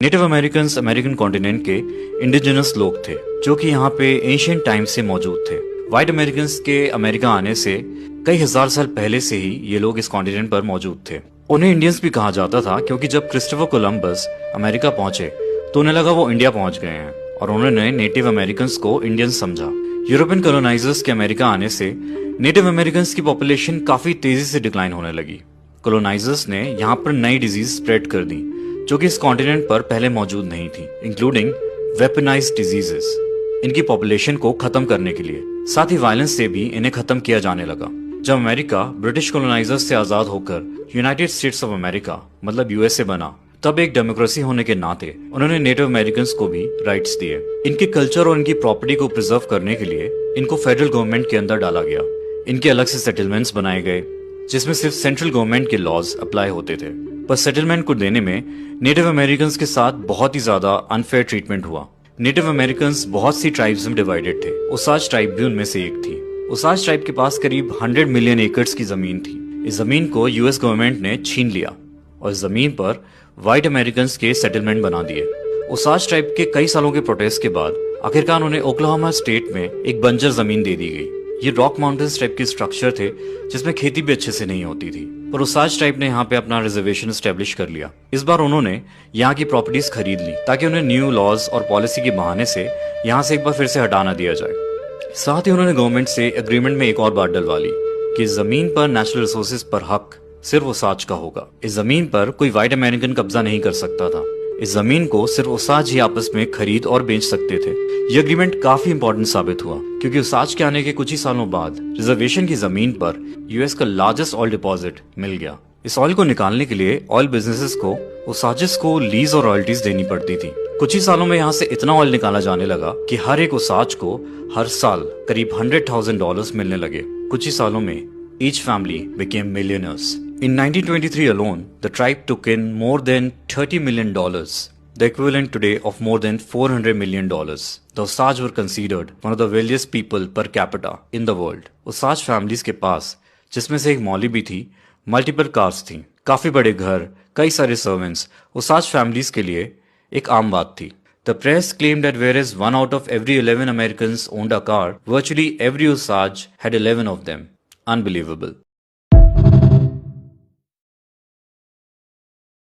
Native Americans American continent के indigenous लोग थे जो कि यहाँ पे एंशियंट टाइम से मौजूद थे। व्हाइट अमेरिकन्स के अमेरिका आने से कई हजार साल पहले से ही ये लोग इस कॉन्टिनेंट पर मौजूद थे। उन्हें इंडियंस भी कहा जाता था क्योंकि जब क्रिस्टोफर कोलंबस अमेरिका पहुंचे तो उन्हें लगा वो इंडिया पहुंच गए हैं और उन्होंने नेटिव अमेरिकन्स को इंडियंस समझा। यूरोपियन कॉलोनाइजर्स के अमेरिका आने से नेटिव अमेरिकन्स की पॉपुलेशन काफी तेजी से डिक्लाइन होने लगी। कॉलोनाइजर्स ने यहाँ पर नई डिजीज स्प्रेड कर दी जो कि इस कॉन्टिनेंट पर पहले मौजूद नहीं थी, इंक्लूडिंग वेपनाइज्ड डिजीजेस। इनकी पॉपुलेशन को खत्म करने के लिए साथ ही वायलेंस से भी इन्हें खत्म किया जाने लगा। जब अमेरिका ब्रिटिश कॉलोनाइजर्स से आजाद होकर यूनाइटेड स्टेट्स ऑफ अमेरिका मतलब यूएसए बना, तब एक डेमोक्रेसी होने के नाते उन्होंने नेटिव अमेरिकन्स को भी राइट्स दिए। इनके कल्चर और इनकी प्रॉपर्टी को प्रिजर्व करने के लिए इनको फेडरल गवर्नमेंट के अंदर डाला गया। इनके अलग से सेटलमेंट्स बनाए गए जिसमें सिर्फ सेंट्रल गवर्नमेंट के लॉज अप्लाई होते थे। पर सेटलमेंट को देने में नेटिव अमेरिकन्स के साथ बहुत ही ज्यादा अनफेयर ट्रीटमेंट हुआ। नेटिव अमेरिकन्स बहुत सी ट्राइब्स में डिवाइडेड थे। ओसाज ट्राइब भी उनमें से एक थी। ओसाज ट्राइब के पास करीब 100 मिलियन एकर्स की जमीन थी। इस जमीन को यूएस गवर्नमेंट ने छीन लिया और इस जमीन पर व्हाइट अमेरिकन्स के सेटलमेंट बना दिए। ओसाज ट्राइब के कई सालों के प्रोटेस्ट के बाद आखिरकार उन्हें ओक्लाहोमा स्टेट में एक बंजर जमीन दे दी गई। ये रॉक माउंटेन्स टाइप के स्ट्रक्चर थे जिसमें खेती भी अच्छे से नहीं होती थी, पर ओसाज ट्राइब ने यहाँ पे अपना रिजर्वेशन एस्टेब्लिश कर लिया। इस बार उन्होंने यहाँ की प्रॉपर्टीज खरीद ली ताकि उन्हें न्यू लॉज और पॉलिसी के बहाने से यहाँ से एक बार फिर से हटा ना दिया जाए। साथ ही उन्होंने गवर्नमेंट से एग्रीमेंट में एक और बात डलवा ली कि इस जमीन पर नेचुरल रिसोर्सेज पर हक सिर्फ ओसाज का होगा। इस जमीन पर कोई व्हाइट अमेरिकन कब्जा नहीं कर सकता था। इस जमीन को सिर्फ ओसाज ही आपस में खरीद और बेच सकते थे। यह एग्रीमेंट काफी इंपॉर्टेंट साबित हुआ क्योंकि ओसाज के आने के कुछ ही सालों बाद रिजर्वेशन की जमीन पर यूएस का लार्जेस्ट ऑयल डिपॉजिट मिल गया। इस ऑयल को निकालने के लिए ऑयल बिजनेसेस को ओसाजेस को लीज और रॉयल्टीज देनी पड़ती थी। कुछ ही सालों में यहाँ से इतना ऑयल निकाला जाने लगा कि हर एक ओसाज को हर साल करीब $100,000 मिलने लगे। कुछ ही सालों में each family became millionaires. In 1923 alone, the tribe took in more than $30 million, the equivalent today of more than $400 million. The Osage were considered one of the wealthiest people per capita in the world. Osage families के पास, जिसमें से एक मौली भी थी, multiple cars थी, काफी बड़े घर, कई सारे सर्वेंट्स, Osage families के लिए एक आम बात थी। The press claimed that whereas 1 out of every 11 Americans owned a car, virtually every Osage had 11 of them. Unbelievable.